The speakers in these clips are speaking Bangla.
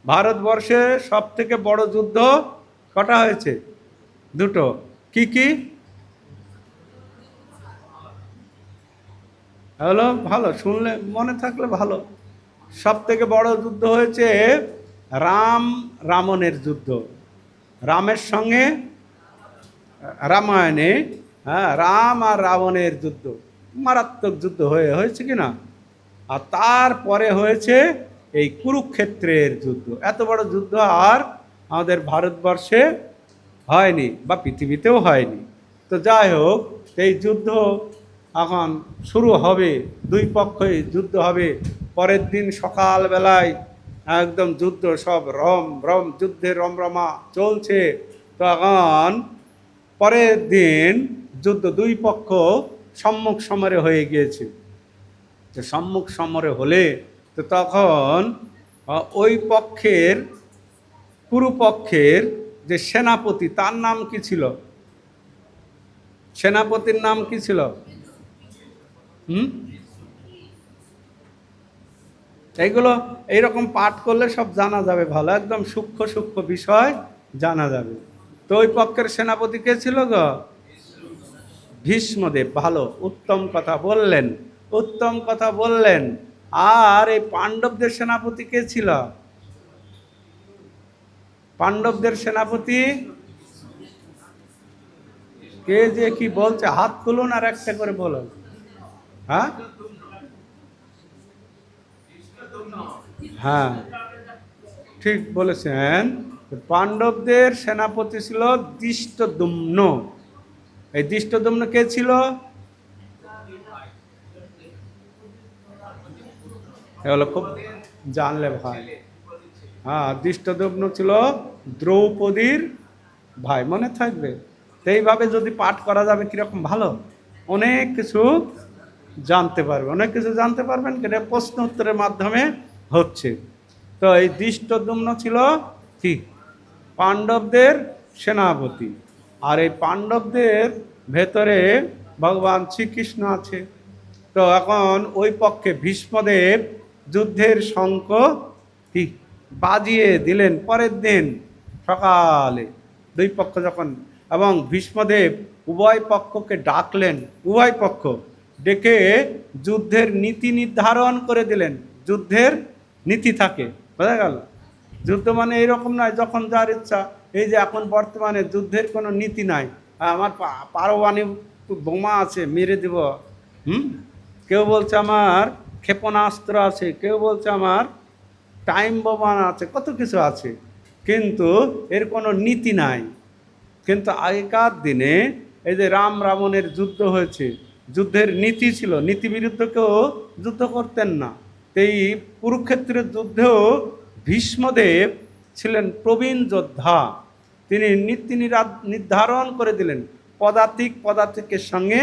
ভারতবর্ষে সব থেকে বড় যুদ্ধ কটা হয়েছে? দুটো। কি কি? হলো, ভালো শুনলে, মনে থাকলে ভালো। সব থেকে বড় যুদ্ধ হয়েছে রাম রাবণের যুদ্ধ। রামের সঙ্গে, রামায়ণে, হ্যাঁ, রাম আর রাবণের যুদ্ধ, মারাত্মক যুদ্ধ হয়েছে কি না? আর তারপরে হয়েছে এই কুরুক্ষেত্রের যুদ্ধ। এত বড় যুদ্ধ আর আমাদের ভারতবর্ষে হয়নি, বা পৃথিবীতেও হয়নি। তো যাই হোক, এই যুদ্ধ এখন শুরু হবে, দুই পক্ষই যুদ্ধ হবে। পরের দিন সকালবেলায় একদম যুদ্ধ, সব রম রম, যুদ্ধের রমরমা চলছে। তখন পরের দিন যুদ্ধ, দুই পক্ষ সম্মুখ সমরে হয়ে গিয়েছে। যে সম্মুখ সমরে হলে তো তখন ওই পক্ষের, কুরুপক্ষের যে সেনাপতি, তার নাম কি ছিল? সেনাপতির নাম কি ছিল? হুম, এইগুলো এইরকম পাঠ করলে সব জানা যাবে, ভালো একদম সূক্ষ্ম সূক্ষ্ম বিষয় জানা যাবে। তো ওই পক্ষের সেনাপতি কে ছিল গো? ভীষ্মদেব। ভালো, উত্তম কথা বললেন, উত্তম কথা বললেন। আর এই পাণ্ডবদের সেনাপতি কে ছিল? পাণ্ডবদের সেনাপতি কে? যে কি বলছে, হাত তুলুন আর একটা করে বলুন। হ্যাঁ, হ্যাঁ, ঠিক বলেছেন। পাণ্ডবদের সেনাপতি ছিল দৃষ্টদ্যুম্ন। এই দৃষ্টদ্যুম্ন কে ছিল? এগুলো খুব জানলে ভাই। হ্যাঁ, দৃষ্টদ্যুম্ন ছিল দ্রৌপদীর ভাই, মনে থাকবে। তো এইভাবে যদি পাঠ করা যাবে কিরকম ভালো, অনেক কিছু জানতে পারবে, অনেক কিছু জানতে পারবেন। এটা প্রশ্ন উত্তরের মাধ্যমে হচ্ছে। তো এই দৃষ্টদ্যুম্ন ছিল কি? পাণ্ডবদের সেনাপতি। আর এই পাণ্ডবদের ভেতরে ভগবান শ্রীকৃষ্ণ আছে। তো এখন ওই পক্ষে ভীষ্মদেব যুদ্ধের শঙ্খ কি বাজিয়ে দিলেন পরের দিন সকালে, দুই পক্ষ যখন। এবং ভীষ্মদেব উভয় পক্ষকে ডাকলেন, উভয় পক্ষ ডেকে যুদ্ধের নীতি নির্ধারণ করে দিলেন। যুদ্ধের নীতি থাকে, বোঝা গেল? যুদ্ধ মানে এইরকম নয় যখন যার ইচ্ছা। এই যে এখন বর্তমানে যুদ্ধের কোনো নীতি নাই। আমার পারমাণবিক বোমা আছে, মেরে দেব। হুম, কেউ বলছে আমার ক্ষেপণাস্ত্র আছে, কেউ বলছে আমার টাইম বোমা আছে, কত কিছু আছে, কিন্তু এর কোনো নীতি নাই। কিন্তু আগেকার দিনে এই যে রাম রাবণের যুদ্ধ হয়েছে, যুদ্ধের নীতি ছিল, নীতি বিরুদ্ধ কেউ যুদ্ধ করতেন না। এই কুরুক্ষেত্রের যুদ্ধেও ভীষ্মদেব ছিলেন প্রবীণ যোদ্ধা। তিনি নীতি নির্ধারণ করে দিলেন, পদাতিকের সঙ্গে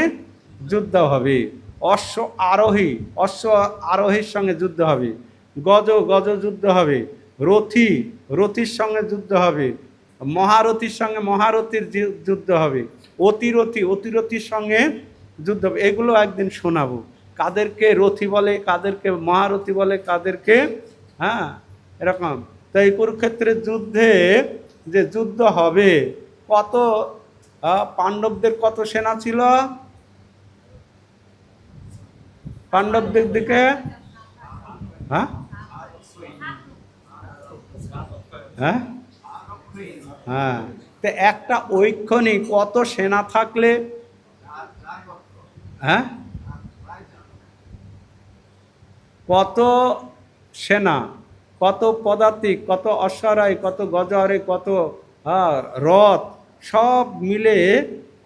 যুদ্ধ হবে, অশ্ব আরোহী আরোহীর সঙ্গে যুদ্ধ হবে, গজ যুদ্ধ হবে, রথির সঙ্গে যুদ্ধ হবে, মহারথীর সঙ্গে মহারথীর যুদ্ধ হবে, অতিরথীর সঙ্গে যুদ্ধ হবে। এগুলো একদিন শোনাবো, কাদেরকে রথী বলে, কাদেরকে মহারথী বলে, কাদেরকে, হ্যাঁ, এরকম। তো এই কুরুক্ষেত্রের যুদ্ধে যে যুদ্ধ হবে, কত পাণ্ডবদের কত সেনা ছিল? পাণ্ডবদের দিকে, হ্যাঁ, হ্যাঁ, হ্যাঁ, তো একটা ঐক্ষণিক কত সেনা থাকলে, হ্যাঁ, কত সেনা, কত পদাতিক, কত অশ্বারোহী, কত গজারোহী, কত রথ, সব মিলে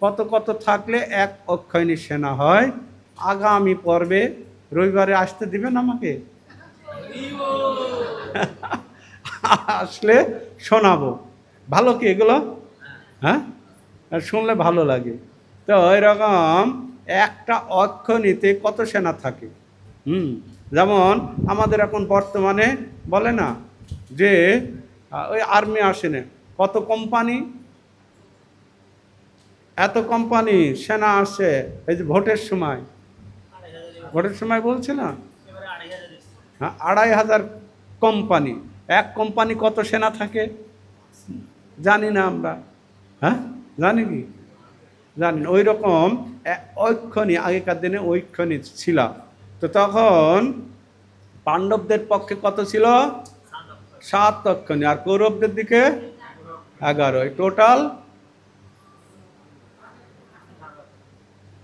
কত কত থাকলে এক অক্ষয়ণী সেনা হয়। আগামী পর্বে রবিবারে আসতে দিবেন আমাকে? আসলে শোনাবো। ভালো কি এগুলো? হ্যাঁ, শুনলে ভালো লাগে। তো এরকম একটা অক্ষণীতে কত সেনা থাকে। যেমন আমাদের এখন বর্তমানে বলে না যে ওই আর্মি আসে না, কত কোম্পানি, এত কোম্পানি সেনা আসে। এই যে ভোটের সময় বলছে না, হ্যাঁ, 2500 কোম্পানি। এক কোম্পানি কত সেনা থাকে জানি না আমরা, হ্যাঁ জানি কি? জানি না। ওই রকম ঐক্ষণী, আগেকার দিনে ঐক্ষণী ছিল। তো তখন পাণ্ডবদের পক্ষে কত ছিল? 7 অক্ষণী, আর কৌরবদের দিকে 11। টোটাল,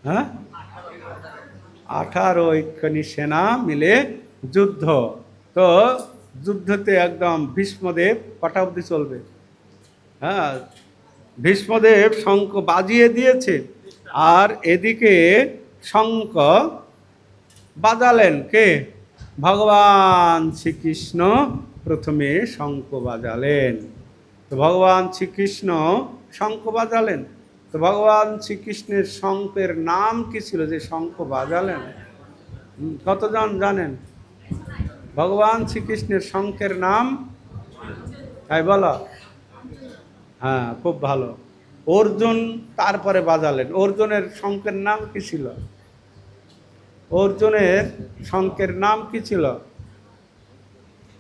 হ্যাঁ, 18 ঐক্ষণী সেনা মিলে যুদ্ধ। তো যুদ্ধতে একদম ভীষ্মদেব কটা অবধি চলবে? হ্যাঁ, ভীষ্মদেব শঙ্খ বাজিয়ে দিয়েছে, আর এদিকে শঙ্খ বাজালেন কে? ভগবান শ্রীকৃষ্ণ প্রথমে শঙ্খ বাজালেন। তো ভগবান শ্রীকৃষ্ণ শঙ্খ বাজালেন। তো ভগবান শ্রীকৃষ্ণের শঙ্খের নাম কি ছিল যে শঙ্খ বাজালেন? কতজন জানেন ভগবান শ্রীকৃষ্ণের শঙ্খের নাম? তাই বলো। হ্যাঁ, খুব ভালো। অর্জুন তারপরে বাজালেন। অর্জুনের শঙ্খের নাম কি ছিল? অর্জুনের শঙ্খের নাম কি ছিল?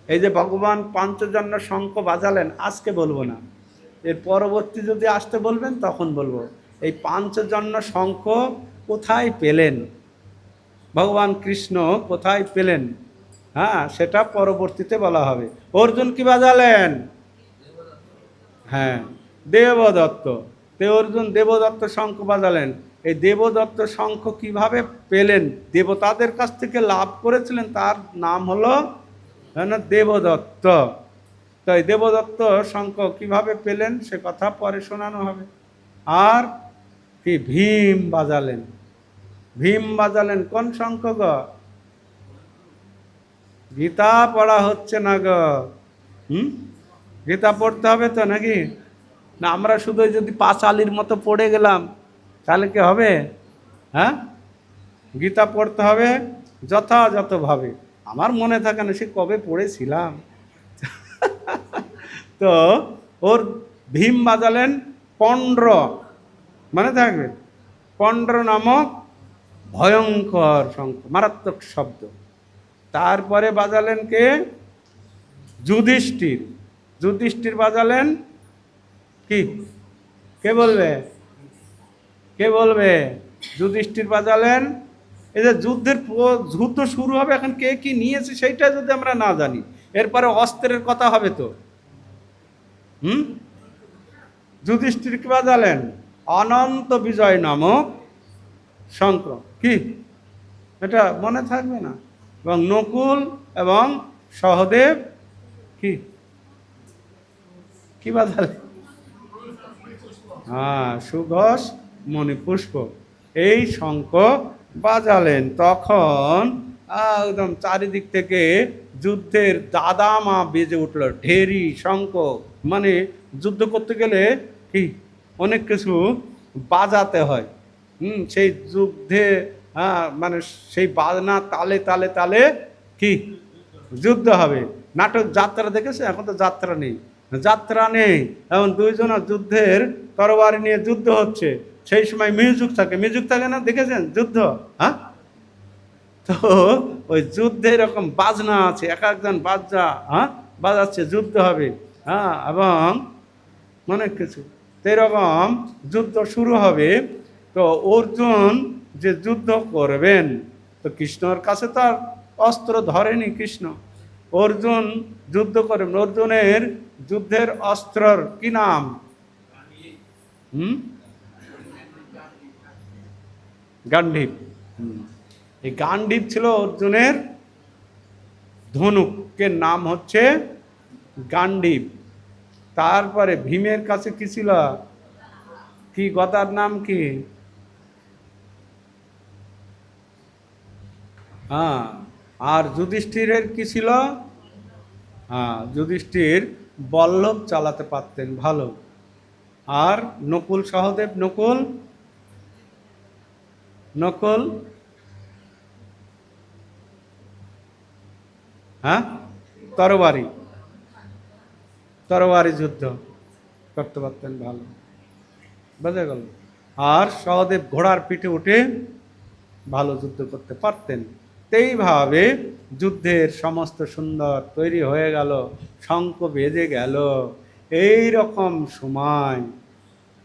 এই যে ভগবান পঞ্চজন্য শঙ্খ বাজালেন, আজকে বলবো না, এর পরবর্তী যদি আসতে বলবেন তখন বলবো। এই পঞ্চজন্য শঙ্খ কোথায় পেলেন, ভগবান কৃষ্ণ কোথায় পেলেন, হ্যাঁ সেটা পরবর্তীতে বলা হবে। অর্জুন কি বাজালেন? হ্যাঁ, দেবদত্ত। তে অর্জুন দেবদত্ত শঙ্খ বাজালেন। এই দেবদত্ত শঙ্খ কিভাবে পেলেন? দেবতাদের কাছ থেকে লাভ করেছিলেন, তার নাম হলো দেবদত্ত। তো এই দেবদত্ত শঙ্খ কিভাবে পেলেন সে কথা পরে শোনানো হবে। আর কি ভীম বাজালেন? ভীম বাজালেন কোন শঙ্খ গো? গীতা পড়া হচ্ছে না গো। গীতা পড়তে হবে তো নাকি? না আমরা শুধু যদি পাঁচালির মতো পড়ে গেলাম তাহলে কি হবে? হ্যাঁ, গীতা পড়তে হবে যথাযথভাবে। আমার মনে থাকে না সে কবে পড়েছিলাম। তো ওর ভীম বাজালেন পণ্ড, মনে থাকবে, পণ্ড নামক ভয়ঙ্কর শঙ্খ, মারাত্মক শব্দ। তারপরে বাজালেন কে? যুধিষ্ঠির। যুধিষ্ঠির বাজালেন কি? কে বলবে? কে বলবে? যুধিষ্ঠির বাজালেন। এই যে যুদ্ধ শুরু হবে, এখন কে কি নিয়েছে সেইটা যদি আমরা না জানি, এরপরে অস্ত্রের কথা হবে তো। যুধিষ্ঠির কি বাজালেন? অনন্ত বিজয় নামক শঙ্খ। কি এটা মনে থাকবে না? এবং নকুল এবং সহদেব কি কি বাজালেন? হ্যাঁ, সুঘোষ মণিপুষ্প, এই শঙ্খ বাজালেন। তখন একদম চারিদিক থেকে যুদ্ধের দাদামা বেজে উঠল, ঢেরি শঙ্খ। মানে যুদ্ধ করতে গেলে কি অনেক কিছু বাজাতে হয়। সেই যুদ্ধে, হ্যাঁ মানে সেই বাজনা তালে তালে তালে কি যুদ্ধ হবে। নাটক যাত্রা দেখেছে? এখন তো যাত্রা নেই, যাত্রা নেই, এখন দুইজনের যুদ্ধের তরবারি নিয়ে যুদ্ধ হচ্ছে। সেই সময় মিউজিক থাকে, মিউজিক থাকে না, দেখেছেন যুদ্ধ? হ্যাঁ, তো ওই যুদ্ধে এরকম বাজনা আছে, এক একজন বাজা বাজাচ্ছে, যুদ্ধ হবে। হ্যাঁ, এবং অনেক কিছু এরকম যুদ্ধ শুরু হবে। তো অর্জুন যে যুদ্ধ করবেন, তো কৃষ্ণর কাছে তো আর অস্ত্র ধরেনি কৃষ্ণ। অর্জুন যুদ্ধ করবেন। অর্জুনের যুদ্ধের অস্ত্রর কি নাম? গান্ডীব। এই গান্ডীব ছিল অর্জুনের ধনুকের নাম হচ্ছে গান্ডীব। তারপরে ভীমের কাছে কি ছিল? কি গদার নাম কি? হ্যাঁ, আর যুধিষ্ঠিরের কি ছিল? হ্যাঁ, যুধিষ্ঠির বল্লভ চালাতে পারতেন ভালো। আর নকুল সহদেব, নকুল নকুল হ্যাঁ, তরবারি তরবারি যুদ্ধ করতে পারতেন ভালো, বোঝা গেল। আর সহদেব ঘোড়ার পিঠে উঠে ভালো যুদ্ধ করতে পারতেন। এইভাবে যুদ্ধের সমস্ত সুন্দর তৈরি হয়ে গেল, শঙ্খ বেজে গেল। এই রকম সময়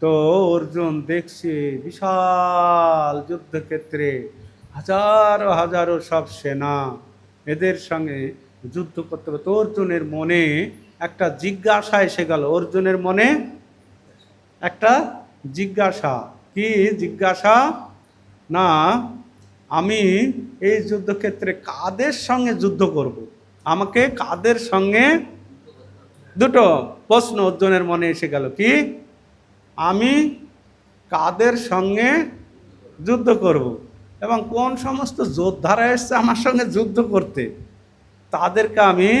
তো অর্জুন দেখছে বিশাল যুদ্ধক্ষেত্রে হাজারো হাজারো সব সেনা, এদের সঙ্গে যুদ্ধ করতে হবে। তো অর্জুনের মনে একটা জিজ্ঞাসা এসে গেল। অর্জুনের মনে একটা জিজ্ঞাসা, কি জিজ্ঞাসা? না, আমি এই যুদ্ধক্ষেত্রে কাদের সঙ্গে যুদ্ধ করব, আমাকে কাদের সঙ্গে, দুটো প্রশ্ন অর্জুনের মনে এসে গেল। কি? আমি কাদের সঙ্গে যুদ্ধ করব এবং কোন সমস্ত যোদ্ধারা এসছে আমার সঙ্গে যুদ্ধ করতে, তাদেরকে আমি,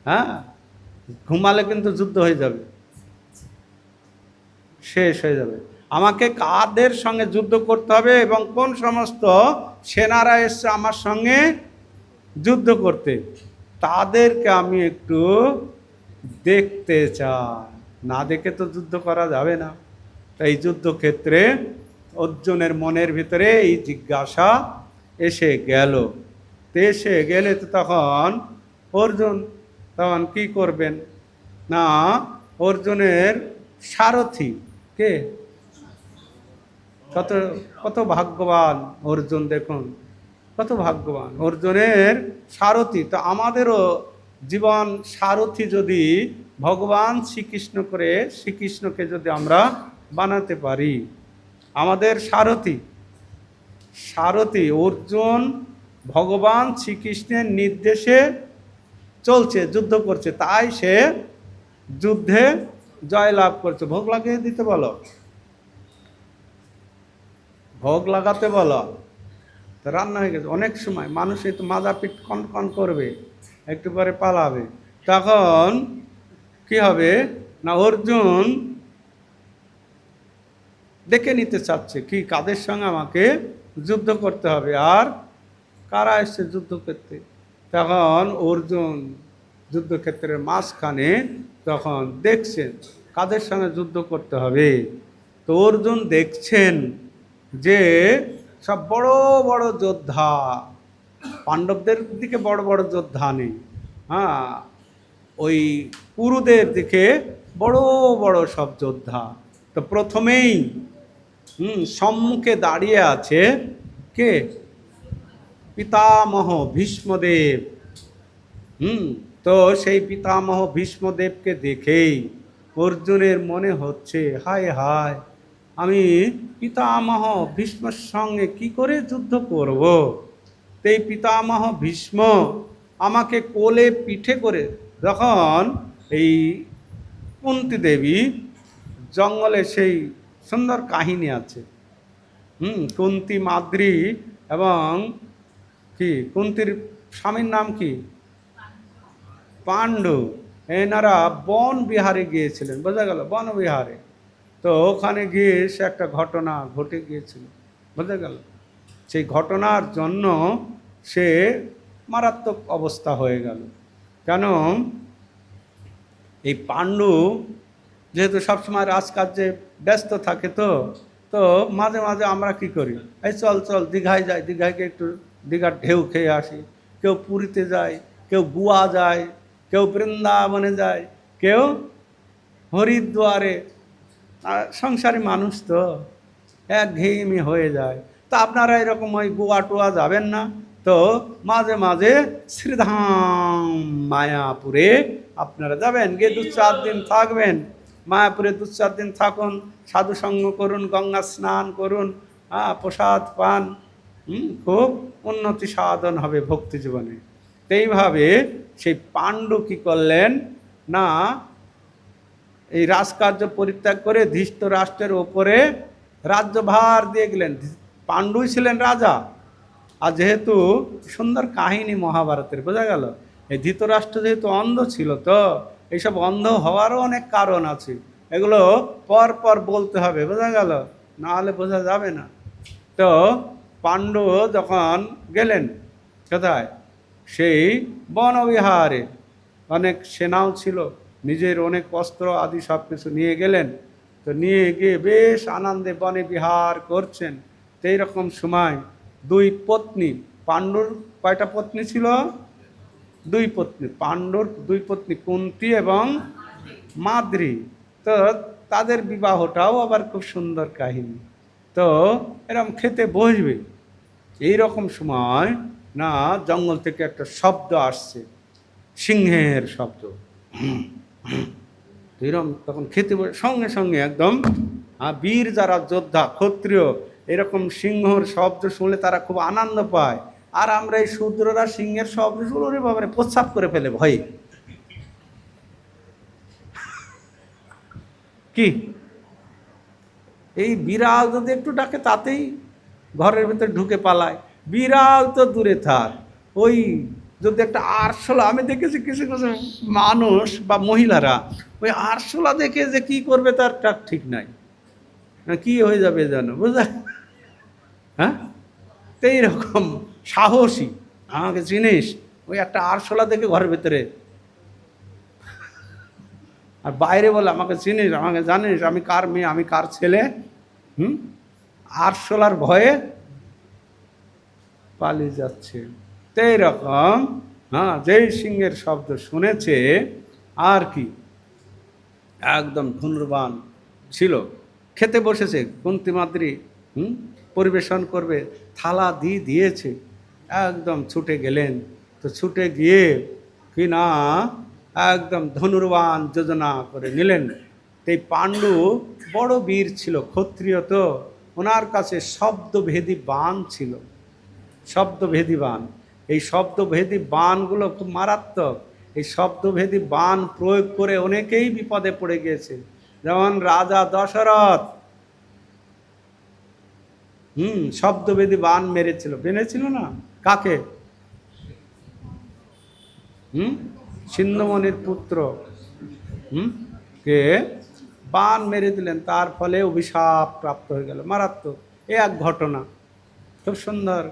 হ্যাঁ, ঘুমালে কিন্তু যুদ্ধ হয়ে যাবে, শেষ হয়ে যাবে। আমাকে কাদের সঙ্গে যুদ্ধ করতে হবে এবং কোন সমস্ত সেনারা এসছে আমার সঙ্গে যুদ্ধ করতে, তাদেরকে আমি একটু দেখতে চাই। না দেখে তো যুদ্ধ করা যাবে না। তাই যুদ্ধক্ষেত্রে অর্জুনের মনের ভিতরে এই জিজ্ঞাসা এসে গেল। এসে গেলে তো তখন অর্জুন তখন কি করবেন? না, অর্জুনের সারথি কে? কত কত ভাগ্যবান অর্জুন, দেখুন কত ভাগ্যবান অর্জুনের সারথি। তো আমাদেরও জীবন সারথি যদি ভগবান শ্রীকৃষ্ণ করে, শ্রীকৃষ্ণকে যদি আমরা বানাতে পারি আমাদের সারথি, সারথি অর্জুন ভগবান শ্রীকৃষ্ণের নির্দেশে চলছে, যুদ্ধ করছে, তাই সে যুদ্ধে জয় লাভ করছে। ভোগ লাগিয়ে দিতে বলো, ভোগ লাগাতে বলো। তো রান্না হয়ে গেছে। অনেক সময় মানুষ একটু মাজা পিঠ কন কন করবে, একটু পরে পালাবে, তখন কি হবে? না, অর্জুন দেখে নিতে চাচ্ছে কি কাদের সঙ্গে আমাকে যুদ্ধ করতে হবে আর কারা এসছে যুদ্ধ করতে। তখন অর্জুন যুদ্ধক্ষেত্রের মাঝখানে তখন দেখছেন কাদের সঙ্গে যুদ্ধ করতে হবে। তো অর্জুন দেখছেন যে সব বড় বড় যোদ্ধা, পাণ্ডবদের দিকে বড় বড় যোদ্ধা নেই, হ্যাঁ, ওই কুরুদের দিকে বড় বড় সব যোদ্ধা। তো প্রথমেই সম্মুখে দাঁড়িয়ে আছে কে? পিতামহ ভীষ্মদেব। তো সেই পিতামহ ভীষ্মদেবকে দেখেই অর্জুনের মনে হচ্ছে, হায় হায়, আমি পিতামহ ভীষ্মের সঙ্গে কি করে যুদ্ধ করব? এই পিতামহ ভীষ্ম আমাকে কোলে পিঠে করে, যখন এই কুন্তী দেবী জঙ্গলে, সেই সুন্দর কাহিনী আছে, কুন্তী মাদ্রী এবং কি কুন্তীর স্বামীর নাম কি? পাণ্ডু। এনারা বন বিহারে গিয়েছিলেন, বোঝা গেল, বন বিহারে। তো ওখানে গিয়ে সে একটা ঘটনা ঘটে গিয়েছিল, বোঝা গেল। সেই ঘটনার জন্য সে মারাত্মক অবস্থা হয়ে গেল। কেন? এই পাণ্ডু যেহেতু সবসময় রাজকার্যে ব্যস্ত থাকে, তো তো মাঝে মাঝে আমরা কি করি, এই চল চল দীঘায় যাই, দীঘাকে একটু দীঘার ঢেউ খেয়ে আসি। কেউ পুরীতে যায়, কেউ গোয়া যায়, কেউ বৃন্দাবনে যায়, কেউ হরিদ্বারে। সংসারী মানুষ তো একঘেয়েমি হয়ে যায়। তা আপনারা এরকম ওই গোয়া টোয়া যাবেন না, তো মাঝে মাঝে শ্রীধাম মায়াপুরে আপনারা যাবেন, গিয়ে 2-4 দিন থাকবেন। মায়াপুরে 2-4 দিন থাকুন, সাধুসঙ্গ করুন, গঙ্গা স্নান করুন, প্রসাদ পান, খুব উন্নতি সাধন হবে ভক্তি জীবনে। এইভাবে সেই পাণ্ডু কি করলেন? না, এই রাজকার্য পরিত্যাগ করে ধৃতরাষ্ট্রের ওপরে রাজ্যভার দিয়ে গেলেন। পাণ্ডুই ছিলেন রাজা। আর যেহেতু সুন্দর কাহিনী মহাভারতের, বোঝা গেল, এই ধৃতরাষ্ট্র যেহেতু অন্ধ ছিল, তো এইসব অন্ধ হওয়ারও অনেক কারণ আছে, এগুলো পর পর বলতে হবে, বোঝা গেল, নাহলে বোঝা যাবে না। তো পাণ্ডু যখন গেলেন কোথায়? সেই বনবিহারে। অনেক সেনাও ছিল, নিজের অনেক অস্ত্র আদি সব কিছু নিয়ে গেলেন। তো নিয়ে গিয়ে বেশ আনন্দে বনে বিহার করছেন। তো এইরকম সময় দুই পত্নী, পাণ্ডুর কয়টা পত্নী ছিল? দুই পত্নী। পাণ্ডুর দুই পত্নী কুন্তী এবং মাদ্রী। তো তাদের বিবাহটাও আবার খুব সুন্দর কাহিনী। তো এরকম খেতে বসবে, এইরকম সময় না জঙ্গল থেকে একটা শব্দ আসছে, সিংহের শব্দ। এরকম তখন খেতে বসে সঙ্গে সঙ্গে একদম বীর যারা যোদ্ধা ক্ষত্রিয় এরকম সিংহর শব্দ শুনলে তারা খুব আনন্দ পায়। আর আমরা এই শূদ্ররা সিংহের শব্দ শুনলে বাবারে প্রস্রাব করে ফেলে ভয়ে। কি এই বিড়াল যদি একটু ডাকে তাতেই ঘরের ভেতরে ঢুকে পালায়। বিড়াল তো দূরে থাক, ওই যদি একটা আরশোলা, আমি দেখেছি কিছু কিছু মানুষ বা মহিলারা ওই আরশোলা দেখে যে কি করবে তার ঠিক নাই, কি হয়ে যাবে জানো, বুঝলে? হ্যাঁ, তো এইরকম সাহসী, আমাকে চিনিস, ওই একটা আরশোলা দেখে ঘরের ভেতরে, আর বাইরে বলে আমাকে চিনিস, আমাকে জানিস, আমি কার মেয়ে, আমি কার ছেলে। আরশোলার ভয়ে পালিয়ে যাচ্ছে। তো এইরকম যেই সিংহের শব্দ শুনেছে আর কি একদম ধনুর্বাণ ছিল, খেতে বসেছে কুন্তী মাদ্রী, পরিবেশন করবে, থালা দিয়েছে, একদম ছুটে গেলেন। তো ছুটে গিয়ে কি না একদম ধনুর্বাণ যোজনা করে নিলেন। এই পাণ্ডু বড় বীর ছিল, ক্ষত্রিয়, তো ওনার কাছে শব্দভেদী বাণ ছিল, শব্দভেদী বাণ। এই শব্দভেদী বাণগুলো খুব মারাত্মক। এই শব্দভেদী বাণ প্রয়োগ করে অনেকেই বিপদে পড়ে গিয়েছে। যেমন রাজা দশরথ শব্দভেদী বাণ মেরেছিল না কাকে? সিন্ধুমণির পুত্র কে বাণ মেরে দিলেন, তার ফলে অভিশাপ প্রাপ্ত হয়ে গেল, মারাত্মক। এ এক ঘটনা, খুব সুন্দর।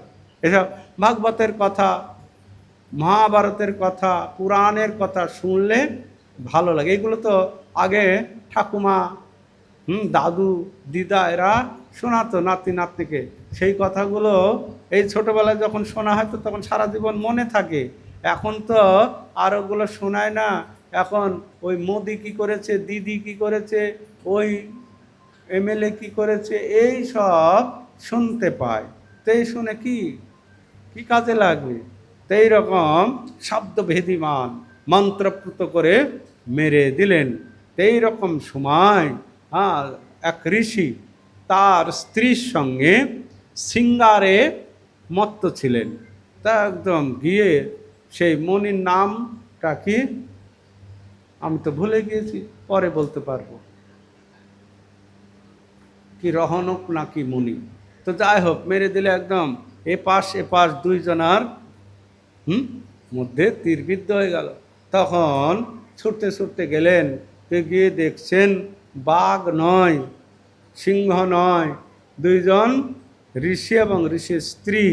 এসব ভাগবতের কথা, মহাভারতের কথা, পুরাণের কথা শুনলে ভালো লাগে। এগুলো তো আগে ঠাকুমা, দাদু, দিদা এরা শোনাতো নাতি নাতনিকে। সেই কথাগুলো এই ছোটোবেলায় যখন শোনা হয় তো তখন সারা জীবন মনে থাকে। এখন তো আর ওগুলো শোনায় না। এখন ওই মোদি কি করেছে, দিদি কি করেছে, ওই এমএলএ কি করেছে, এই সব শুনতে পায়। তো এই শুনে কি কাজে লাগবে? তো এইরকম শব্দভেদী মান মন্ত্রপ্রুত করে মেরে দিলেন। তো এইরকম সময় এক ঋষি তার স্ত্রীর সঙ্গে সিঙ্গারে মত্ত ছিলেন। তা একদম গিয়ে সেই মণির নামটা কি আমি তো ভুলে গিয়েছি, পরে বলতে পারবো, কি রহনক নাকি মণি, তো যাই হোক মেরে দিলে একদম এপাশ দুইজনার মধ্যে তীরবিদ্ধ হয়ে গেল। তখন ছুটতে ছুটতে গেলেন, গিয়ে দেখছেন বাঘ নয়, সিংহ নয়, দুইজন ঋষি এবং ঋষির স্ত্রী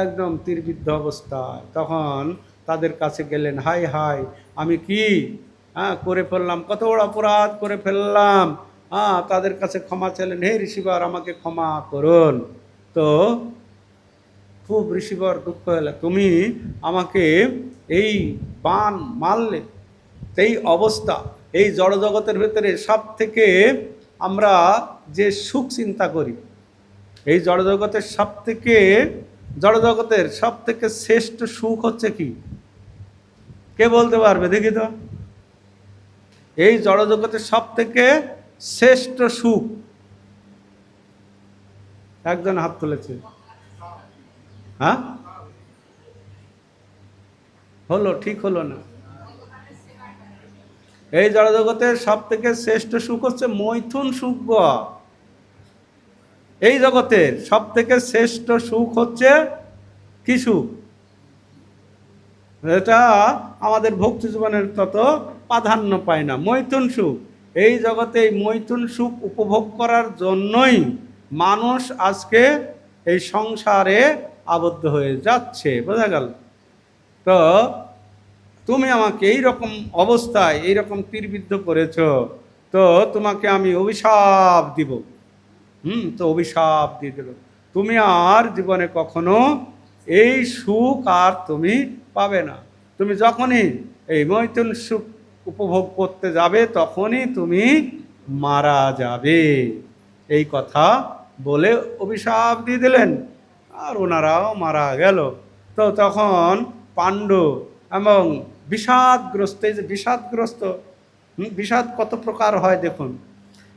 একদম তীরবিদ্ধ অবস্থায়। তখন তাদের কাছে গেলেন, হাই হাই আমি কি করে ফেললাম, কত বড় অপরাধ করে ফেললাম। তাদের কাছে ক্ষমা চাইলেন, হে ঋষিবর আমাকে ক্ষমা করুন। তো খুব ঋষিবর দুঃখ হলে, তুমি আমাকে এই বাণ মারলে, এই অবস্থা, এই জড়জগতের ভেতরে সব থেকে আমরা যে সুখ চিন্তা করি, এই জড়জগতের সব থেকে শ্রেষ্ঠ সুখ হচ্ছে কি, কে বলতে পারবে দেখি তো? এই জড়জগতের সব থেকে শ্রেষ্ঠ সুখ একজন হাত তুলেছে। হলো ঠিক হলো না। এই জড়জগতের সব থেকে শ্রেষ্ঠ সুখ হচ্ছে মৈথুন সুখ। এই জগতের সব থেকে শ্রেষ্ঠ সুখ হচ্ছে কি সুখ? এটা আমাদের ভক্তি জীবনের তত প্রাধান্য পায় না, মৈথুন সুখ। এই জগতে এই মৈথুন সুখ উপভোগ করার জন্যই মানুষ আজকে এই সংসারে আবদ্ধ হয়ে যাচ্ছে, বোঝা গেল? তো তুমি আমাকে এই রকম অবস্থায় এই রকম তীরবিদ্ধ করেছ, তো তোমাকে আমি অভিশাপ দিব। তো অভিশাপ দিয়ে দিল, তুমি আর জীবনে কখনো এই সুখ আর তুমি পাবে না। তুমি যখনই এই মৈথুন সুখ উপভোগ করতে যাবে তখনই তুমি মারা যাবে। এই কথা বলে অভিশাপ দিয়ে দিলেন, আর ওনারাও মারা গেল। তো তখন পাণ্ডু এবং বিষাদগ্রস্ত, এই যে বিষাদগ্রস্ত, বিষাদ কত প্রকার হয় দেখুন।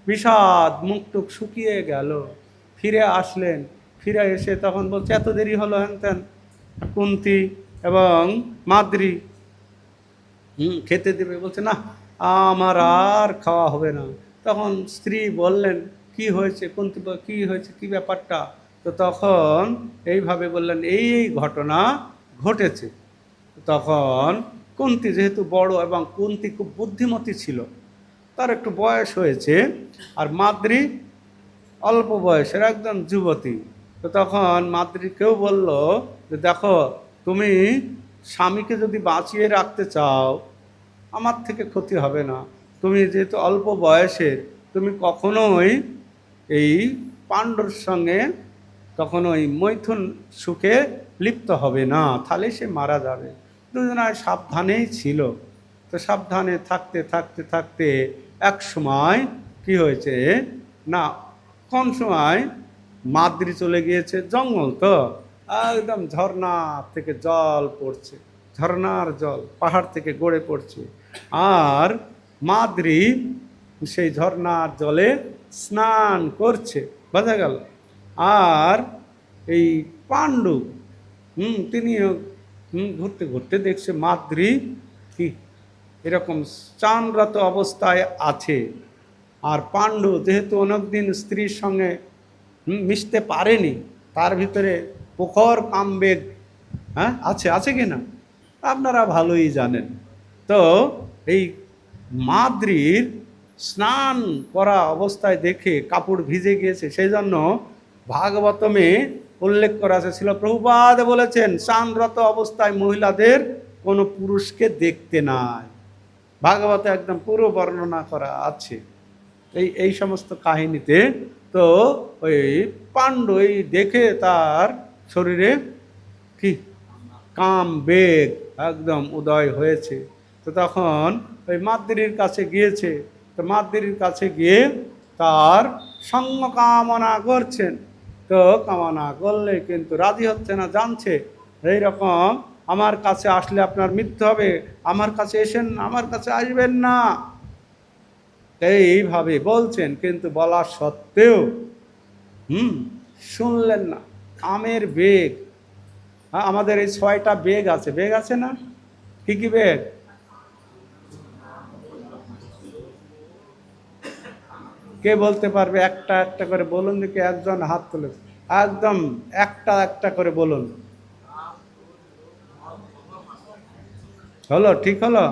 বিষাদ, মুখটুক শুকিয়ে গেল, ফিরে আসলেন। ফিরে এসে তখন বলছে এত দেরি হলো হ্যান ত্যান। কুন্তি এবং মাদ্রি খেতে দেবে, বলছে না আমার আর খাওয়া হবে না। তখন স্ত্রী বললেন কি হয়েছে কুন্তি, কি হয়েছে, কি ব্যাপারটা? তো তখন এইভাবে বললেন এই এই ঘটনা ঘটেছে। তখন কুন্তি যেহেতু বড় এবং কুন্তি খুব বুদ্ধিমতী ছিল, তার একটু বয়স হয়েছে, আর মাদ্রি অল্প বয়সের একদম যুবতী। তো তখন মাদ্রিকেও বলল যে দেখো, তুমি স্বামীকে যদি বাঁচিয়ে রাখতে চাও আমার থেকে ক্ষতি হবে না। তুমি যেহেতু অল্প বয়সের, তুমি কখনোই এই পাণ্ডুর সঙ্গে কখনোই মৈথুন সুখে লিপ্ত হবে না, তাহলে সে মারা যাবে। দুজনায় সাবধানেই ছিল। তো সাবধানে থাকতে থাকতে থাকতে এক সময় কি হয়েছে না, কোন সময় মাদ্রি চলে গিয়েছে জঙ্গল, তো একদম ঝর্ণা থেকে জল পড়ছে, ঝর্ণার জল পাহাড় থেকে গড়ে পড়ছে, আর মাদ্রি সেই ঝর্ণার জলে স্নান করছে, বোঝা গেল। আর এই পাণ্ডু তিনিও ঘুরতে ঘুরতে দেখছে মাদ্রি কি এরকম চানরত অবস্থায় আছে। আর পাণ্ডু যেহেতু অনেকদিন স্ত্রীর সঙ্গে মিশতে পারেনি, তার ভিতরে প্রখর কামবেগ আছে, আছে কি না আপনারা ভালোই জানেন। তো এই মাদ্রির স্নান করা অবস্থায় দেখে কাপড় ভিজে গিয়েছে, সেই জন্য ভাগবতমে উল্লেখ করা আছে, ছিল প্রভুপাদ বলেছেন স্নানরত অবস্থায় মহিলাদের কোনো পুরুষকে দেখতে নাই। ভাগবতে একদম পুরো বর্ণনা করা আছে এই সমস্ত কাহিনীতে। তো ওই পাণ্ডু এই দেখে তার শরীরে কি কাম বেগ একদম উদয় হয়েছে। তো তখন ওই মাদ্রির কাছে গিয়েছে। তো মাদ্রির কাছে গিয়ে তার সঙ্গ কামনা করছেন। তো কামনা করলে কিন্তু রাজি হচ্ছে না, জানছে এইরকম আমার কাছে আসলে আপনার মৃত্যু হবে, আমার কাছে এসেন, আমার কাছে আসবেন না, এইভাবে বলছেন। কিন্তু বলা সত্ত্বেও শুনলেন না। কামের বেগ, হ্যাঁ আমাদের এই 6টা বেগ আছে, বেগ আছে না? কি কি বেগ? কে বলতে পারবে? একটা একটা করে বলুন দেখি, একজন হাত তুলে একদম একটা একটা করে বলুন। হলো? ঠিক হলো?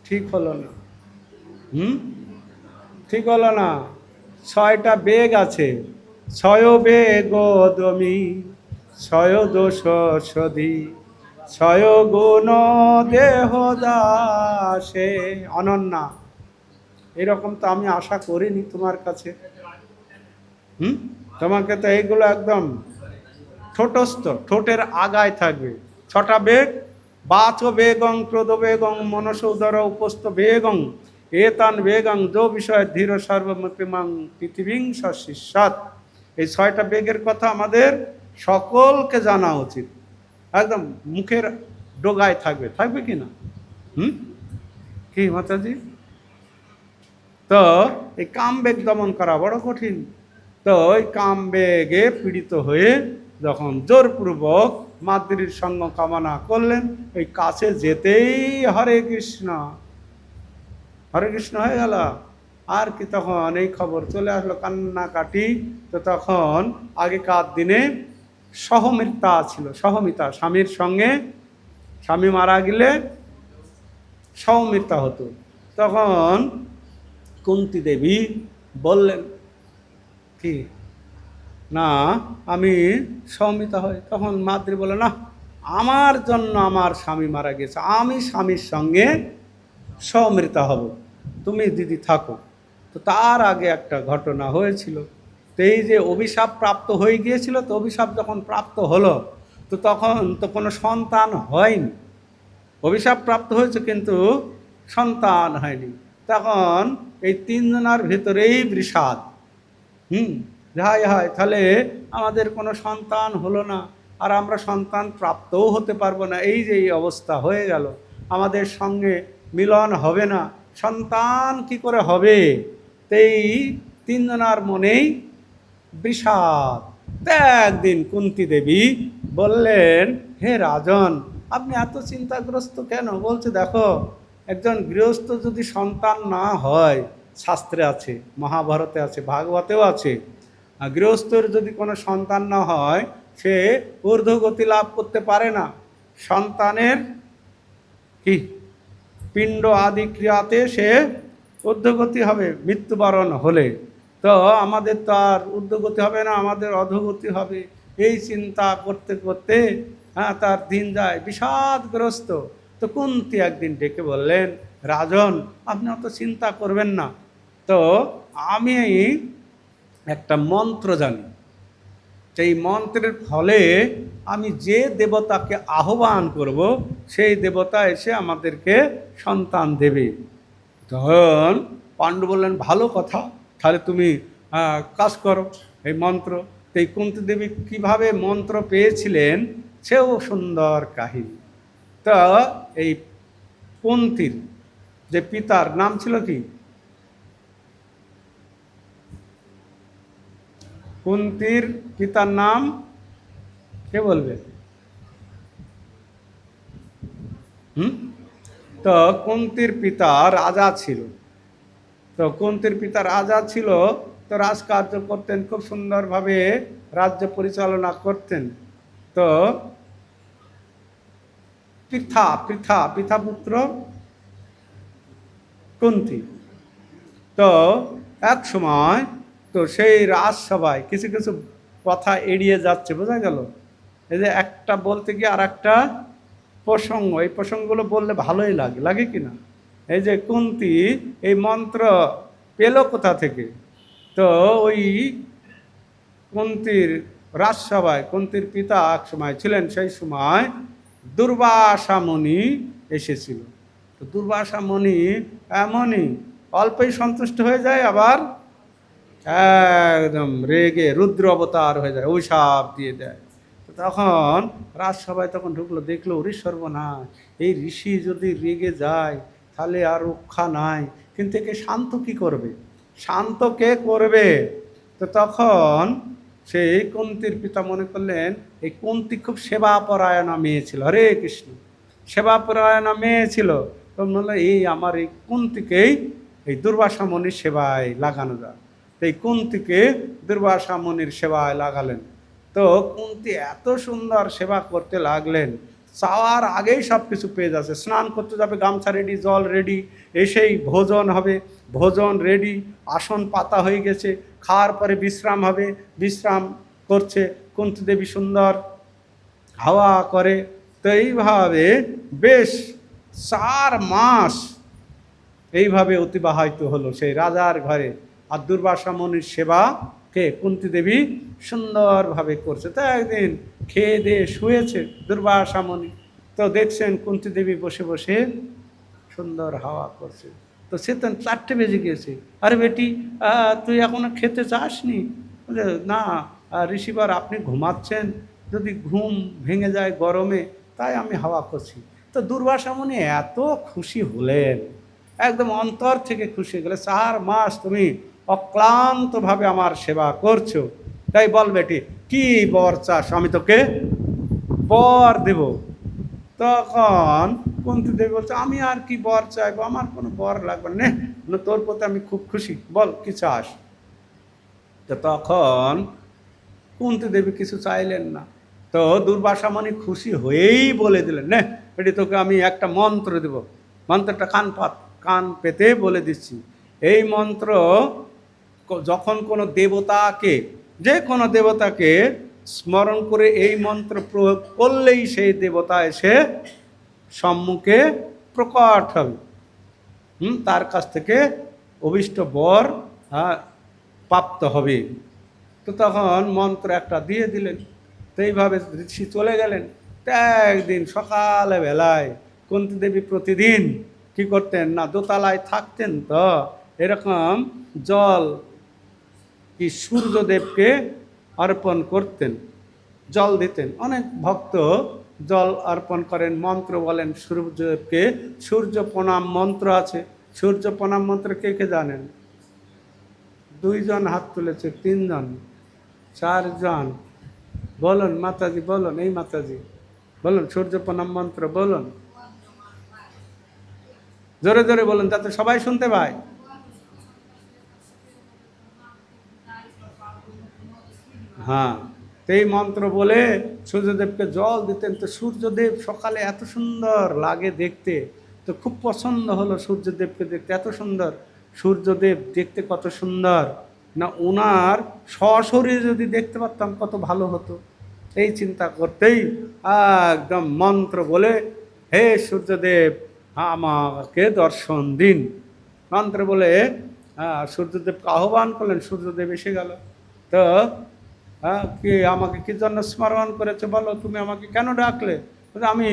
ঠিক হলো না? ঠিক হলো না। 6টা বেগ আছে। 6 বেগ দমি, 6 দোষ সধি, 6 গুণ দেহ দাসে অনন্যা। এরকম তো আমি আশা করিনি তোমার কাছে। তোমাকে তো এইগুলো একদম ঠোঁটস্থ, ঠোঁটের আগায় থাকবে। 6টা বেগ, বাচ বেগং, ক্রোধ বেগং, মনস উদর উপস্থ বেগং, এতান বেগং যো বিষয় ধীর সর্বমতিমাং পৃথিবীং শিষ্যাৎ। এই 6টা বেগের কথা আমাদের সকলকে জানা উচিত, একদম মুখের ডোগায় থাকবে, থাকবে কি না? কি মাতাজি? তো এই কামবেগ দমন করা বড় কঠিন। তো ওই কামবেগে পীড়িত হয়ে যখন জোরপূর্বক মাদ্রির সঙ্গ কামনা করলেন, ওই কাছে যেতেই হরে কৃষ্ণ হরে কৃষ্ণ হয়ে গেল। আর কি তখন এই খবর চলে আসলো, কান্নাকাটি। তো তখন আগেকার দিনে সহমৃতা ছিল, সহমিতা, স্বামীর সঙ্গে স্বামী মারা গেলে সহমৃতা হতো। তখন কুন্তি দেবী বললেন কি না আমি সহমিতা হই। তখন মাদ্রি বলে না, আমার জন্য আমার স্বামী মারা গেছে, আমি স্বামীর সঙ্গে সহমৃতা হব, তুমি দিদি থাকো। তো তার আগে একটা ঘটনা হয়েছিল। তো তো এই যে অভিশাপ প্রাপ্ত হয়ে গিয়েছিল, তো অভিশাপ যখন প্রাপ্ত হলো, তো তখন তো কোনো সন্তান হয়নি। অভিশাপ প্রাপ্ত হয়েছে কিন্তু সন্তান হয়নি। তখন এই তিনজনার ভেতরেই বিষাদ। যাই হয়, তাহলে আমাদের কোনো সন্তান হলো না, আর আমরা সন্তান প্রাপ্তও হতে পারবো না। এই যে এই অবস্থা হয়ে গেল, আমাদের সঙ্গে মিলন হবে না, সন্তান কি করে হবে? এই তিনজনার মনেই বিষাদ। তা একদিন কুন্তী দেবী বললেন, হে রাজন, আপনি এত চিন্তাগ্রস্ত কেন? বলছে, দেখো, একজন গৃহস্থ যদি সন্তান না হয়, শাস্ত্রে আছে, মহাভারতে আছে, ভাগবতেও আছে, গৃহস্থর যদি কোনো সন্তান না হয়, সে ঊর্ধ্বগতি লাভ করতে পারে না। সন্তানের কি পিণ্ড আদি ক্রিয়াতে সে ঊর্ধ্বগতি হবে মৃত্যুবরণ হলে। তো আমাদের তো আর ঊর্ধ্বগতি হবে না, আমাদের অধোগতি হবে। এই চিন্তা করতে করতে তার দিন যায় বিষাদগ্রস্ত। তো কুন্তী একদিন ডেকে বললেন, রাজন, আপনি অত চিন্তা করবেন না, তো আমি একটা মন্ত্র জানি, সেই মন্ত্রের ফলে আমি যে দেবতাকে আহ্বান করব, সেই দেবতা এসে আমাদেরকে সন্তান দেবে। তখন পাণ্ডু বললেন, ভালো কথা, তাহলে তুমি কাজ করো এই মন্ত্র। এই কুন্তী দেবী কীভাবে মন্ত্র পেয়েছিলেন সেও সুন্দর কাহিনী। তা এই কুন্তীর যে পিতার নাম ছিল কি? কুন্তীর পিতার নাম কে বলবে? তো কুন্তীর পিতা রাজা ছিল। তো কুন্তীর পিতা রাজা ছিল, তো রাজকার্য করতেন, খুব সুন্দরভাবে রাজ্য পরিচালনা করতেন। তো পৃথা পুত্র কুন্তী। তো এক সময় তো সেই রাজসভায় কিছু কিছু কথা এড়িয়ে যাচ্ছে, বোঝা গেল? এই যে একটা বলতে গিয়ে আর একটা প্রসঙ্গ, এই প্রসঙ্গগুলো বললে ভালোই লাগে কি না? এই যে কুন্তী এই মন্ত্র পেল কোথা থেকে? তো ওই কুন্তীর রাজসভায় কুন্তীর পিতা এক সময় ছিলেন, সেই সময় দুর্বাসা মুনি এসেছিল। তো দুর্বাসা মুনি এমনই অল্পই সন্তুষ্ট হয়ে যায়, আবার একদম রেগে রুদ্র অবতার হয়ে যায়, অভিশাপ দিয়ে দেয়। তো তখন রাজসভায় তখন ঢুকলো, দেখলো ওরে সর্বনাশ, এই ঋষি যদি রেগে যায় তাহলে আর রক্ষা নাই, কিন্তু একে শান্ত কি করবে? শান্ত কে করবে? তো তখন সেই কুন্তীর পিতা মনে করলেন, এই কুন্তী খুব সেবাপরায়ণা মেয়ে ছিল, হরে কৃষ্ণ, সেবাপরায়ণা মেয়ে ছিল। তো বললো, এই আমার এই কুন্তীকেই এই দুর্বাসা মুনির সেবায় লাগানো যায়। এই কুন্তীকে দুর্বাসা মুনির সেবায় লাগালেন। তো কুন্তী এত সুন্দর সেবা করতে লাগলেন, চাওয়ার আগেই সব কিছু পেয়ে যাচ্ছে। স্নান করতে যাবে, গামছা রেডি, জল রেডি, এসেই ভোজন হবে, ভোজন রেডি, আসন পাতা হয়ে গেছে, খাওয়ার পরে বিশ্রাম হবে, বিশ্রাম করছে। কুন্তী দেবী সুন্দর হাওয়া করে। তো এইভাবে বেশ 4 মাস এইভাবে অতিবাহিত হলো সেই রাজার ঘরে। আর দুর্বাসা মুনির সেবা কে? কুন্তী দেবী সুন্দরভাবে করছে। তো একদিন খেয়ে দিয়ে শুয়েছে দুর্বাসা মুনি, তো দেখছেন কুন্তী দেবী বসে বসে সুন্দর হাওয়া করছে। তো সে তো 4টে বেজে গিয়েছে, আরে বেটি, তুই এখনো খেতে চাসনি? না ঋষিবার, আপনি ঘুমাচ্ছেন, যদি ঘুম ভেঙে যায় গরমে, তাই আমি হাওয়া করছি। তো দুর্বাসা মুনি এত খুশি হলেন, একদম অন্তর থেকে খুশি গেলে, 4 মাস তুমি অক্লান্তভাবে আমার সেবা করছো, তাই বল বেটি, কি বর চাস? আমি তোকে বর দেব। তখন কুন্তী দেবী বলছে, আমি আর কি বর চাইবো, আমার কোনো বর লাগবে না, তোর প্রতি আমি খুব খুশি, বল কি চাস? তো তখন কুন্তী দেবী কিছু চাইলেন না। তো দুর্বাসা মুনি খুশি হয়েই বলে দিলেন, নে বেটি, তোকে আমি একটা মন্ত্র দেব, মন্ত্রটা কান পেতে বলে দিচ্ছি। এই মন্ত্র যখন কোনো দেবতাকে, যে কোনো দেবতাকে স্মরণ করে এই মন্ত্র প্রয়োগ করলেই সেই দেবতা এসে সম্মুখে প্রকট হবে, তার কাছ থেকে অভীষ্ট বর প্রাপ্ত হবে। তো তখন মন্ত্র একটা দিয়ে দিলেন। তো এইভাবে ঋষি চলে গেলেন। তো একদিন সকালে বেলায় কুন্তী দেবী প্রতিদিন কি করতেন না, দোতলায় থাকতেন, তো এরকম জল কি সূর্যদেবকে অর্পণ করতেন, জল দিতেন। অনেক ভক্ত জল অর্পণ করেন, মন্ত্র বলেন সূর্যদেবকে। সূর্য প্রণাম মন্ত্র আছে। সূর্য প্রণাম মন্ত্র কে কে জানেন? 2 জন হাত তুলেছে, 3 জন, 4 জন। বলুন মাতাজি, বলুন, এই মাতাজি বলুন সূর্য প্রণাম মন্ত্র বলুন, জোরে জোরে বলুন যাতে সবাই শুনতে পায়। হ্যাঁ, তো এই মন্ত্র বলে সূর্যদেবকে জল দিতেন। তো সূর্যদেব সকালে এত সুন্দর লাগে দেখতে, তো খুব পছন্দ হলো সূর্যদেবকে দেখতে, এত সুন্দর। সূর্যদেব দেখতে কত সুন্দর না, ওনার সশরীরে যদি দেখতে পারতাম কত ভালো হতো। এই চিন্তা করতেই একদম মন্ত্র বলে, হে সূর্যদেব আমাকে দর্শন দিন, মন্ত্র বলে সূর্যদেবকে আহ্বান করলেন। সূর্যদেব এসে গেল। তো কি আমাকে কি জন্য স্মরণ করেছে বলো, তুমি আমাকে কেন ডাকলে? বলে, আমি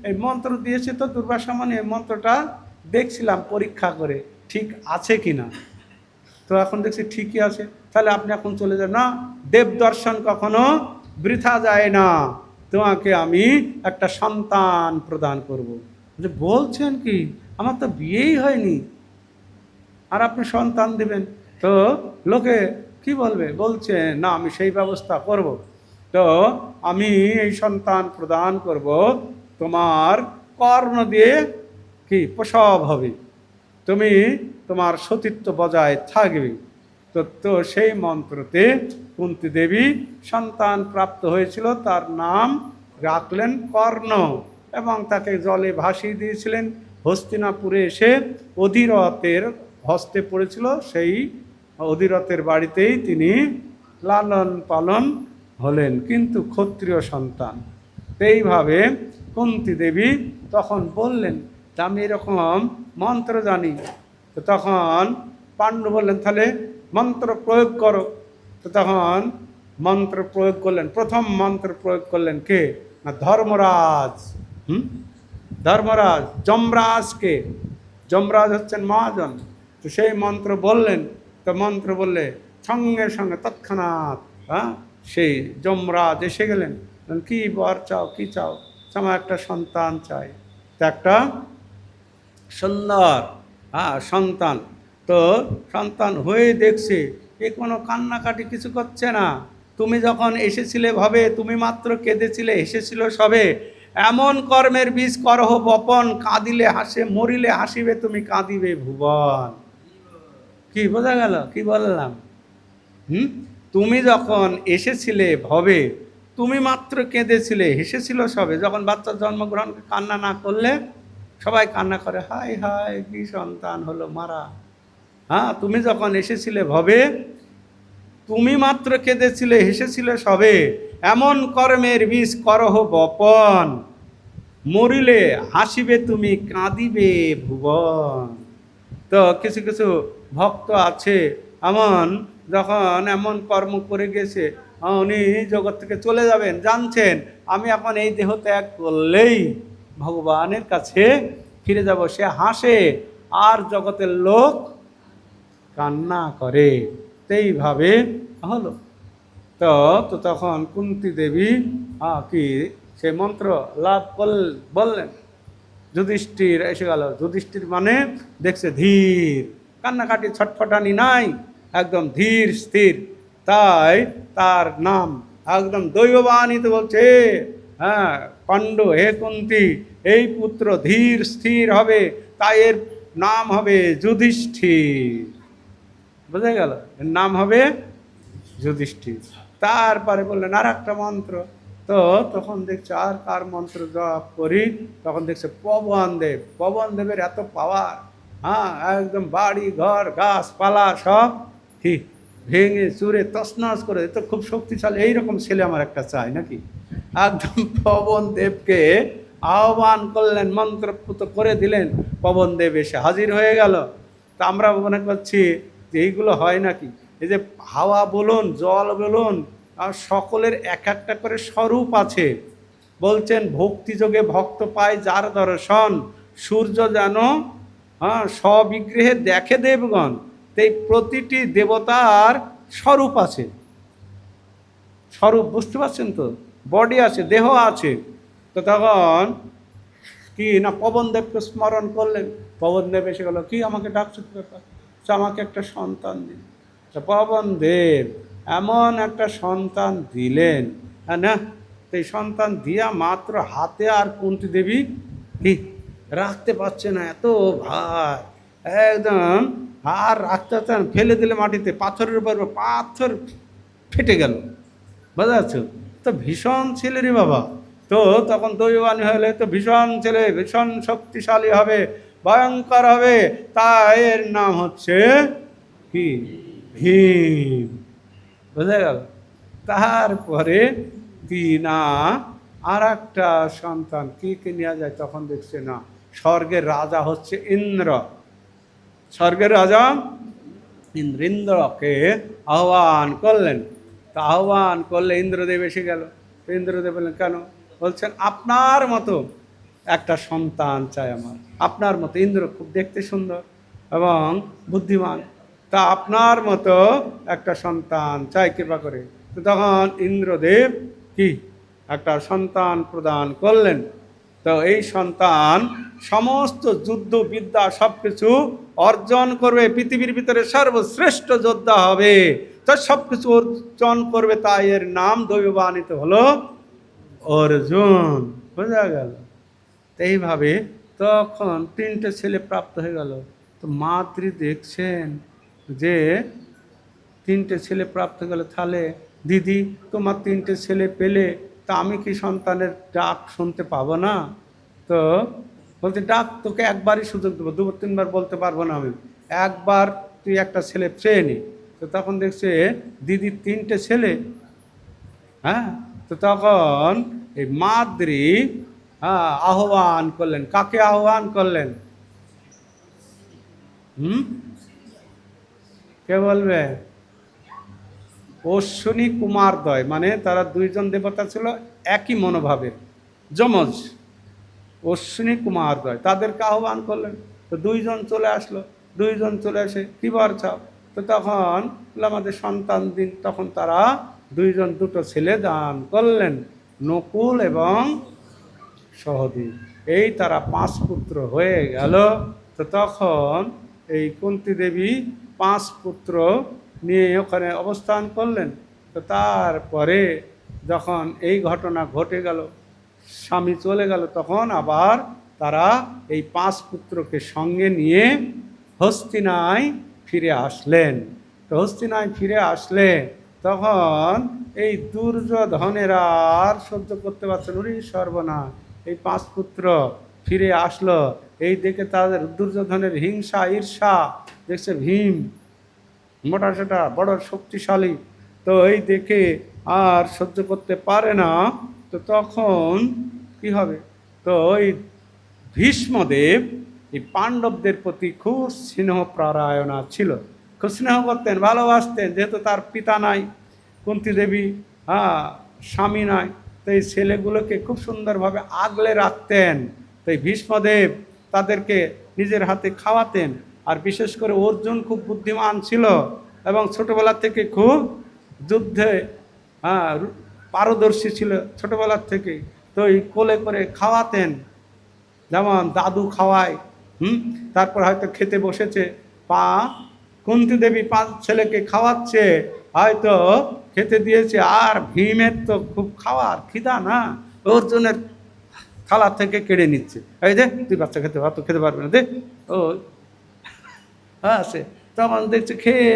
এই মন্ত্র দিয়েছি তো দুর্বাসা মণি, এই মন্ত্রটা দেখছিলাম পরীক্ষা করে ঠিক আছে কি না। তো এখন দেখছি ঠিকই আছে, তাহলে আপনি এখন চলে যান। না, দেব দর্শন কখনো বৃথা যায় না, তোমাকে আমি একটা সন্তান প্রদান করব। যে বলছেন কি, আমার তো বিয়েই হয়নি আর আপনি সন্তান দিবেন, তো লোকে কি বলবে? বলছে না, আমি সেই ব্যবস্থা করব। তো আমি এই সন্তান প্রদান করব, তোমার কর্ণ দিয়ে কি প্রসব হবে, তুমি তোমার সতীত্ব বজায় থাকবে। তো তো সেই মন্ত্রতে কুন্তী দেবী সন্তান প্রাপ্ত হয়েছিল, তার নাম রাখলেন কর্ণ, এবং তাকে জলে ভাসিয়ে দিয়েছিলেন। হস্তিনাপুরে এসে অধিরথের হস্তে পড়েছিল, সেই অধিরথের বাড়িতেই তিনি লালন পালন হলেন, কিন্তু ক্ষত্রিয় সন্তান। এইভাবে কুন্তী দেবী তখন বললেন যে আমি এরকম মন্ত্র জানি। তো তখন পাণ্ডু বললেন তাহলে মন্ত্র প্রয়োগ করো। তো তখন মন্ত্র প্রয়োগ করলেন, প্রথম মন্ত্র প্রয়োগ করলেন কে না, ধর্মরাজ। ধর্মরাজ যমরাজকে, যমরাজ হচ্ছেন মহাজন। তো সেই মন্ত্র বললেন। তো মন্ত্র বললে সঙ্গে সঙ্গে তৎক্ষণাৎ সেই যমরাজ এসে গেলেন। কি বর চাও, কি চাও? আমার একটা সন্তান চাই। তো একটা সুন্দর সন্তান। তো সন্তান হয়ে দেখছে এ কোনো কান্নাকাটি কিছু করছে না। তুমি যখন এসেছিলে ভবে, তুমি মাত্র কেঁদেছিলে, হেসেছিল সবে। এমন কর্মের বীজ করহ বপন, কাঁদিলে হাসে, মরিলে হাসিবে তুমি কাঁদিবে ভুবন। কি বোঝা গেল? কি বললাম? তুমি যখন এসেছিলে ভবে, তুমি মাত্র কেঁদেছিলে, হেসেছিল সবে। যখন বাচ্চা জন্মগ্রহণ কান্না না করলে সবাই কান্না করে, হায় হায় কি সন্তান হলো মারা। তুমি যখন এসেছিলে ভবে, তুমি মাত্র কেঁদেছিলে, হেসেছিলে সবে। এমন কর্মের বীজ করহ বপন, মরিলে হাসিবে তুমি কাঁদিবে ভুবন। তো কিছু কিছু ভক্ত আছে এমন, যখন এমন কর্ম করে গেছে, উনি জগৎ থেকে চলে যাবেন, জানছেন আমি এখন এই দেহ ত্যাগ করলেই ভগবানের কাছে ফিরে যাব, সে হাসে আর জগতের লোক কান্না করে। এইভাবে হলো। তো তো তখন কুন্তী দেবী কি সে মন্ত্র লাভ বললেন। যুধিষ্ঠির এসে গেল। যুধিষ্ঠির মানে দেখছে ধীর, কান্নাকাটি ছটফটানি নাই, একদম ধীর স্থির। তাই তার নাম একদম দৈববাণীতে বলছে, পাণ্ডু হে কুন্তী, এই পুত্র ধীর স্থির হবে, তাই এর নাম হবে যুধিষ্ঠির। বোঝা গেল? এর নাম হবে যুধিষ্ঠির। তারপরে বললেন আর একটা মন্ত্র। তো তখন দেখছে আর কার মন্ত্র জপ করি, তখন দেখছে পবন দেব। পবন দেবের এত পাওয়ার, একদম বাড়ি ঘর গাছপালা সব কি ভেঙে চুরে তছনছ করে, তো খুব শক্তিশালী। এইরকম ছেলে আমার একটা চাই নাকি। একদম পবন দেবকে আহ্বান করলেন, মন্ত্রপুত করে দিলেন। পবন দেব এসে হাজির হয়ে গেল। তা আমরা মনে করছি যে এইগুলো হয় নাকি, এই যে হাওয়া বলুন, জল বলুন, আর সকলের এক একটা করে স্বরূপ আছে। বলছেন ভক্তিযোগে ভক্ত পায় যার দর্শন, সূর্য যেন স্ববিগ্রহে দেখে দেবগণ। এই প্রতিটি দেবতার স্বরূপ আছে, স্বরূপ বুঝতে পারছেন তো, বডি আছে, দেহ আছে। তো তখন কি না পবনদেবকে স্মরণ করলেন, পবনদেব এসে গেল, কি আমাকে ডাকছো ব্যাপার, আমাকে একটা সন্তান দিন। তো পবনদেব এমন একটা সন্তান দিলেন, হ্যাঁ না, এই সন্তান দিয়া মাত্র হাতে আর কুন্তী দেবী কি রাখতে পারছে না, এত ভার একদম, আর রাখতে চান, ফেলে দিলে মাটিতে, পাথরের উপর পাথর ফেটে গেল, বুঝা যাচ্ছে তো, ভীষণ ছেলে রে বাবা। তো তখন দৈবানী হলে তো ভীষণ ছেলে, ভীষণ শক্তিশালী হবে, ভয়ঙ্কর হবে, তা এর নাম হচ্ছে কি ভীম, বুঝা গেল। তারপরে না আর একটা সন্তান কে নেওয়া যায়, তখন দেখছে না স্বর্গের রাজা হচ্ছে ইন্দ্র, স্বর্গের রাজা ইন্দ্রকে আহ্বান করলেন। তা আহ্বান করলে ইন্দ্রদেব এসে গেল। ইন্দ্রদেব বললেন কেন, বলছেন আপনার মতো একটা সন্তান চাই আমার, আপনার মতো, ইন্দ্র খুব দেখতে সুন্দর এবং বুদ্ধিমান, তা আপনার মতো একটা সন্তান চাই কৃপা করে। তো তখন ইন্দ্রদেব কি একটা সন্তান প্রদান করলেন। তো এই সন্তান সমস্ত যুদ্ধ বিদ্যা সব কিছু অর্জন করবে, পৃথিবীর ভিতরে সর্বশ্রেষ্ঠ যোদ্ধা হবে, তো সব কিছু অর্জন করবে, তাই এর নাম দৈবান্বিত হলো অর্জুন, বোঝা গেল। এইভাবে তখন 3টে ছেলে প্রাপ্ত হয়ে গেল। তো মাতৃ দেখছেন যে 3টে ছেলে প্রাপ্ত হয়ে গেল, তাহলে দিদি তোমার 3টে ছেলে পেলে, তা আমি কি সন্তানের ডাক শুনতে পাবো না? তো বলতে ডাক তোকে একবারই সুযোগ দেবো, 2-3বার বলতে পারবো না আমি, একবার তুই একটা ছেলে চেয়ে নি। তো তখন দেখছে দিদির 3টে ছেলে, হ্যাঁ। তো তখন এই মাদ্রি আহ্বান করলেন, কাকে আহ্বান করলেন? কে বলবে? অশ্বিনী কুমারদ্বয়, মানে তারা 2জন দেবতা ছিল একই মনোভাবের, যমজ, অশ্বিনী কুমারদ্বয়, তাদেরকে আহ্বান করলেন। তো 2জন চলে আসলো, 2জন চলে এসে কি বার চাও? তো তখন আমাদের সন্তান দিন। তখন তারা 2জন 2টো ছেলে দান করলেন, নকুল এবং সহদেব। এই তারা 5 পুত্র হয়ে গেল। তো তখন এই কুন্তী দেবী 5 পুত্র নিয়ে ওখানে অবস্থান করলেন। তো তারপরে যখন এই ঘটনা ঘটে গেল, স্বামী চলে গেল, তখন আবার তারা এই 5 পুত্রকে সঙ্গে নিয়ে হস্তিনায় ফিরে আসলেন। তো হস্তিনায় ফিরে আসলে তখন এই দুর্যোধনের আর সহ্য করতে পারছেন, ওরে সর্বনাশ, এই 5 পুত্র ফিরে আসলো, এই দেখে তাদের দুর্যোধনের হিংসা ঈর্ষা, দেখছে ভীম মোটা সোটা বড় শক্তিশালী, তো এই দেখে আর সহ্য করতে পারে না। তো তখন কি হবে? তো ওই ভীষ্মদেব এই পাণ্ডবদের প্রতি খুব স্নেহ পরায়ণা ছিল, খুব স্নেহ করতেন, ভালোবাসতেন, যেহেতু তার পিতা নাই, কুন্তী দেবী স্বামী নাই, তো এই ছেলেগুলোকে খুব সুন্দরভাবে আগলে রাখতেন। তো এই ভীষ্মদেব তাদেরকে নিজের হাতে খাওয়াতেন। আর বিশেষ করে অর্জুন খুব বুদ্ধিমান ছিল এবং ছোটোবেলা থেকে খুব যুদ্ধে পারদর্শী ছিল ছোটোবেলার থেকে। তো এই কোলে করে খাওয়াতেন, যেমন দাদু খাওয়ায়, তারপর হয়তো খেতে বসেছে, কুন্তী দেবী 5 ছেলেকে খাওয়াচ্ছে, হয়তো খেতে দিয়েছে, আর ভীমের তো খুব খাওয়ার খিদা না, অর্জুনের থালা থেকে কেড়ে নিচ্ছে, এই দে তুই বাচ্চা খেতে খেতে পারবে না, দে ও সে তখন দেখছে খেয়ে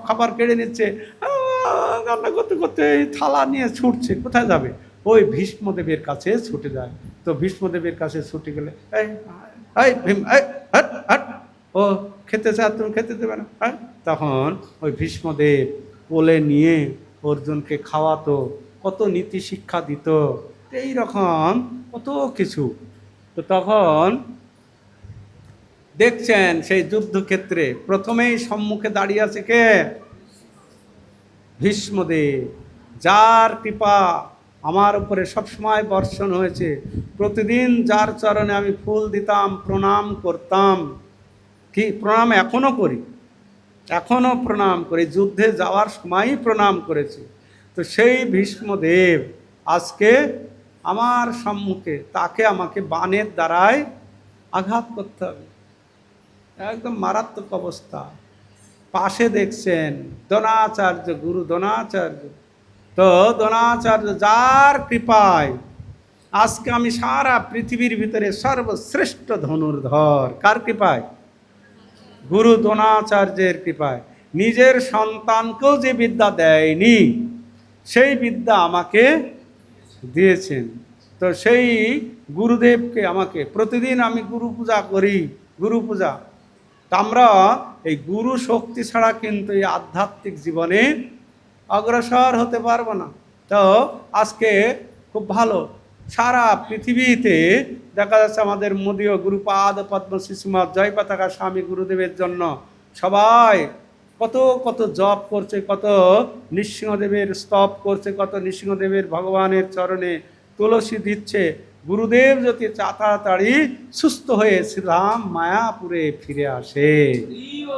খাবার কেড়ে নিচ্ছে, রান্না করতে করতে এই থালা নিয়ে ছুটছে, কোথায় যাবে? ওই ভীষ্মদেবের কাছে ছুটে যায়। তো ভীষ্মদেবের কাছে ছুটে গেলে এই ভীম, হট হট, ও খেতে চায়, তুমি খেতে দেবে না, হ্যাঁ। তখন ওই ভীষ্মদেব কোলে নিয়ে অর্জুনকে খাওয়াতো, কত নীতি শিক্ষা দিত, এই রকম কত কিছু। তো তখন দেখছেন সেই যুদ্ধক্ষেত্রে প্রথমেই সম্মুখে দাঁড়িয়ে আছে কে? ভীষ্মদেব, যার কৃপা আমার উপরে সবসময় বর্ষণ হয়েছে, প্রতিদিন যার চরণে আমি ফুল দিতাম, প্রণাম করতাম, কি প্রণাম এখনও করি, এখনও প্রণাম করি, যুদ্ধে যাওয়ার সময়ই প্রণাম করেছি। তো সেই ভীষ্মদেব আজকে আমার সম্মুখে, তাকে আমাকে বাণের দ্বারায় আঘাত করতে হবে, একদম মারাত্মক অবস্থা। পাশে দেখছেন দ্রোণাচার্য, গুরু দ্রোণাচার্য। তো দ্রোণাচার্য যার কৃপায় আজকে আমি সারা পৃথিবীর ভিতরে সর্বশ্রেষ্ঠ ধনুর্ধর। কার কৃপায়? গুরু দ্রোণাচার্যের কৃপায়। নিজের সন্তানকেও যে বিদ্যা দেয়নি, সেই বিদ্যা আমাকে দিয়েছেন। তো সেই গুরুদেবকে আমাকে প্রতিদিন আমি গুরু পূজা করি, গুরু পূজা। তা আমরা এই গুরু শক্তি ছাড়া কিন্তু এই আধ্যাত্মিক জীবনে অগ্রসর হতে পারবো না। তো আজকে খুব ভালো, সারা পৃথিবীতে দেখা যাচ্ছে আমাদের মোদীয় গুরুপাদ পদ্ম শিশুমা জয় পতাকা স্বামী গুরুদেবের জন্য সবাই কত কত জপ করছে, কত নৃসিংহদেবের স্তব করছে, কত নৃসিংহদেবের ভগবানের চরণে তুলসী দিচ্ছে। গুরুদেব যদি তাড়াতাড়ি সুস্থ হয়ে শ্রীরাম মায়াপুরে ফিরে আসে।